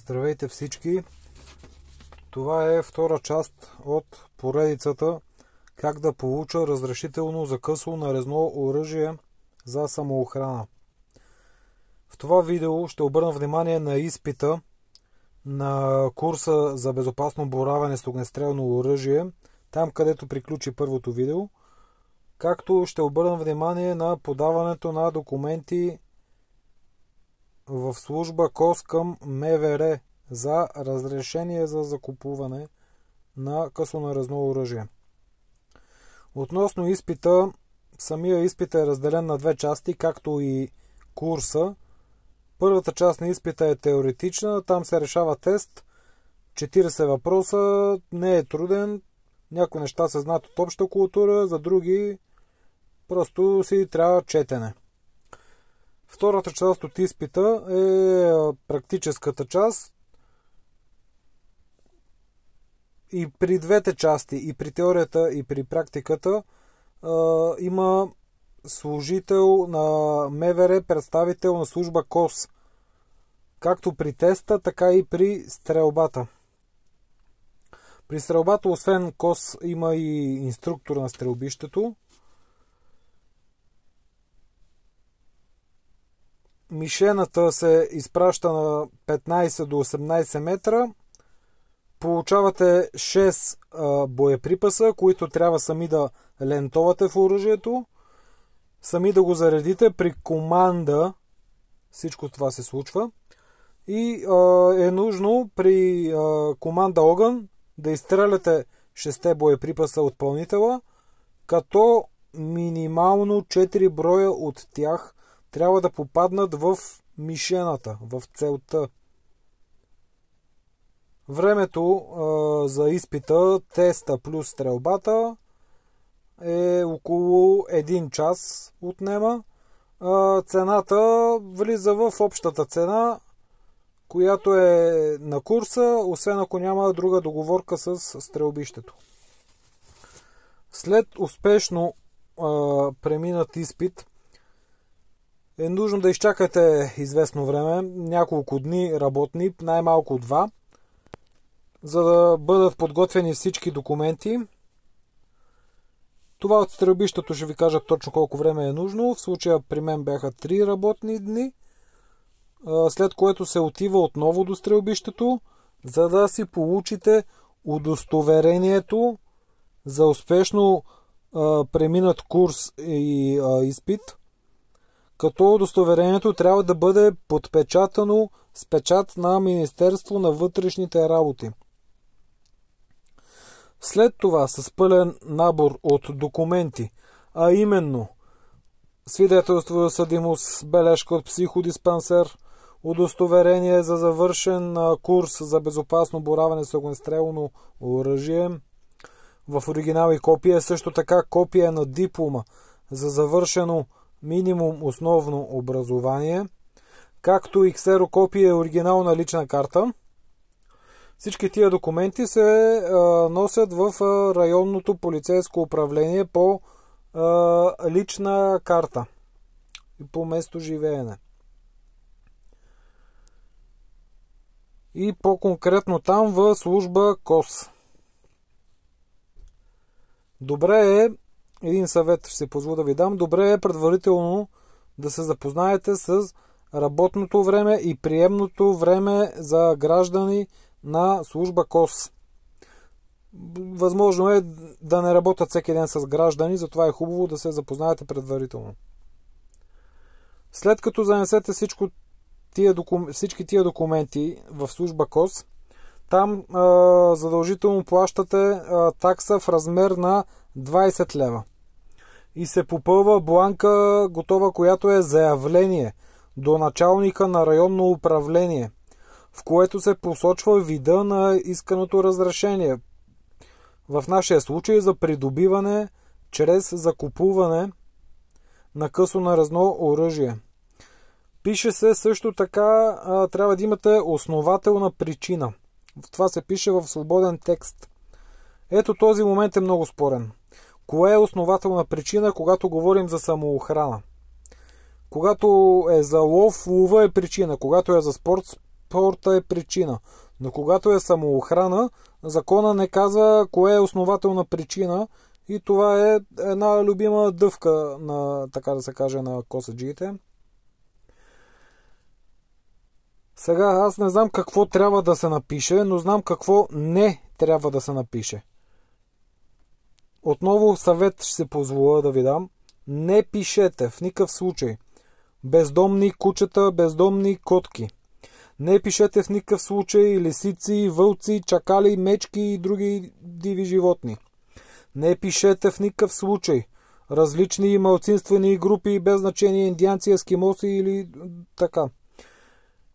Здравейте всички! Това е втора част от поредицата как да получа разрешително за късо нарезно оръжие за самоохрана. В това видео ще обърна внимание на изпита на курса за безопасно боравене с огнестрелно оръжие, там където приключи първото видео, както ще обърна внимание на подаването на документи в служба КОС към МВР за разрешение за закупуване на късонарезно оръжие. Относно изпита, самия изпит е разделен на две части, както и курса. Първата част на изпита е теоретична, там се решава тест, 40 въпроса, не е труден, някои неща се знаят от обща култура, за други просто си трябва четене. Втората част от изпита е практическата част. И при двете части, и при теорията, и при практиката, има служител на МВР, представител на служба КОС. Както при теста, така и при стрелбата. При стрелбата, освен КОС, има и инструктор на стрелбището. Мишената се изпраща на 15 до 18 метра. Получавате 6 боеприпаса, които трябва сами да лентовате в оръжието. Сами да го заредите при команда. Всичко това се случва. И е нужно при команда огън да изстреляте 6 боеприпаса от пълнителя, като минимално 4 броя от тях трябва да попаднат в мишената, в целта. Времето за изпита, теста плюс стрелбата е около 1 час отнема. Цената влиза в общата цена, която е на курса, освен ако няма друга договорка с стрелбището. След успешно преминат изпит, е нужно да изчакате известно време, няколко дни работни, най-малко 2, за да бъдат подготвени всички документи. Това от стрелбището ще ви кажа точно колко време е нужно. В случая при мен бяха 3 работни дни, след което се отива отново до стрелбището, за да си получите удостоверението за успешно преминат курс и изпит, като удостоверението трябва да бъде подпечатано с печат на Министерство на вътрешните работи. След това с пълен набор от документи, а именно свидетелство за съдимост, бележка от психодиспансер, удостоверение за завършен курс за безопасно боравене с огнестрелно оръжие, в оригинал и копия, също така копия на диплома за завършено минимум основно образование, както и ксерокопия и оригинална лична карта. Всички тия документи се носят в районното полицейско управление по лична карта и по место живеене. И по-конкретно там в служба КОС. Добре е, един съвет ще се позволя да ви дам, добре е предварително да се запознаете с работното време и приемното време за граждани на служба КОС. Възможно е да не работят всеки ден с граждани, затова е хубаво да се запознаете предварително. След като занесете всички тия документи в служба КОС, там задължително плащате такса в размер на 20 лева. И се попълва бланка готова, която е заявление до началника на районно управление, в което се посочва вида на исканото разрешение. В нашия случай за придобиване чрез закупуване на късонарезно оръжие. Пише се също така, трябва да имате основателна причина. Това се пише в свободен текст. Ето този момент е много спорен. Кое е основателна причина, когато говорим за самоохрана? Когато е за лов, лова е причина. Когато е за спорт, транспорта е причина. Но когато е самоохрана, закона не казва кое е основателна причина и това е една любима дъвка на, така да се каже, на косаджиите. Сега аз не знам какво трябва да се напише, но знам какво не трябва да се напише. Отново съвет ще се позволя да ви дам. Не пишете в никакъв случай бездомни кучета, бездомни котки. Не пишете в никакъв случай лисици, вълци, чакали, мечки и други диви животни. Не пишете в никакъв случай различни малцинствени групи, без значение индианци, ескимоси или така.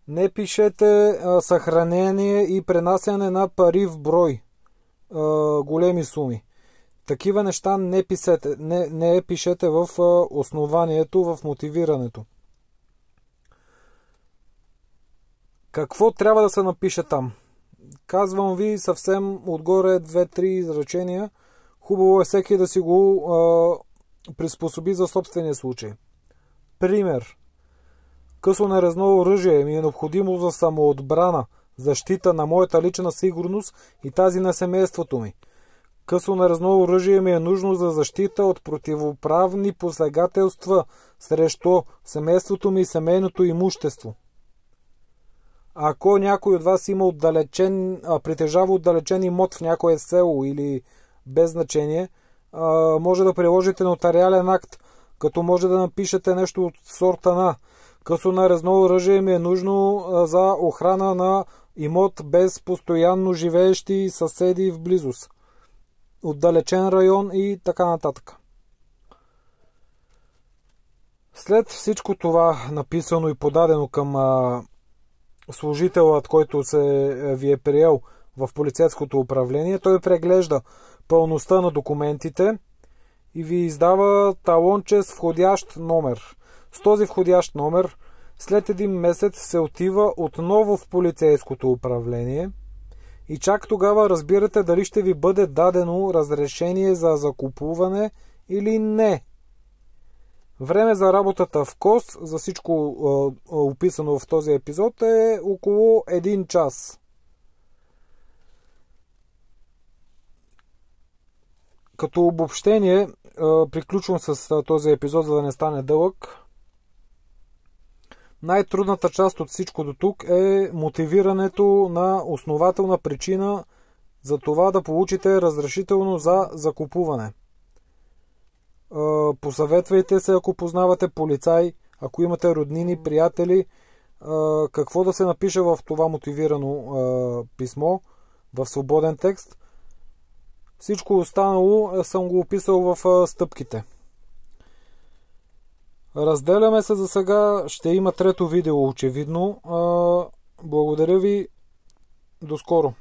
Не пишете съхранение и пренасяне на пари в брой. Големи суми. Такива неща не пишете в основанието, в мотивирането. Какво трябва да се напише там? Казвам ви съвсем отгоре 2-3 изречения. Хубаво е всеки да си го приспособи за собствения случай. Пример. Късонарезно оръжие ми е необходимо за самоотбрана, защита на моята лична сигурност и тази на семейството ми. Късонарезно оръжие ми е нужно за защита от противоправни посегателства срещу семейството ми и семейното имущество. Ако някой от вас има притежава отдалечен имот в някое село или без значение, може да приложите нотариален акт, като може да напишете нещо от сорта на късонарезно оръжие ми е нужно за охрана на имот без постоянно живеещи съседи в близост. Отдалечен район и така нататък. След всичко това написано и подадено към служителът, който ви е приел в полицейското управление, той преглежда пълността на документите и ви издава талонче с входящ номер. С този входящ номер след един месец се отива отново в полицейското управление и чак тогава разбирате дали ще ви бъде дадено разрешение за закупуване или не. Време за работата в КОС, за всичко описано в този епизод, е около 1 час. Като обобщение, приключвам с този епизод, за да не стане дълъг. Най-трудната част от всичко до тук е мотивирането на основателна причина за това да получите разрешително за закупуване. Посъветвайте се, ако познавате полицай, ако имате роднини, приятели, какво да се напише в това мотивирано писмо, в свободен текст. Всичко останало съм го описал в стъпките. Разделяме се за сега. Ще има трето видео, очевидно. Благодаря ви. До скоро.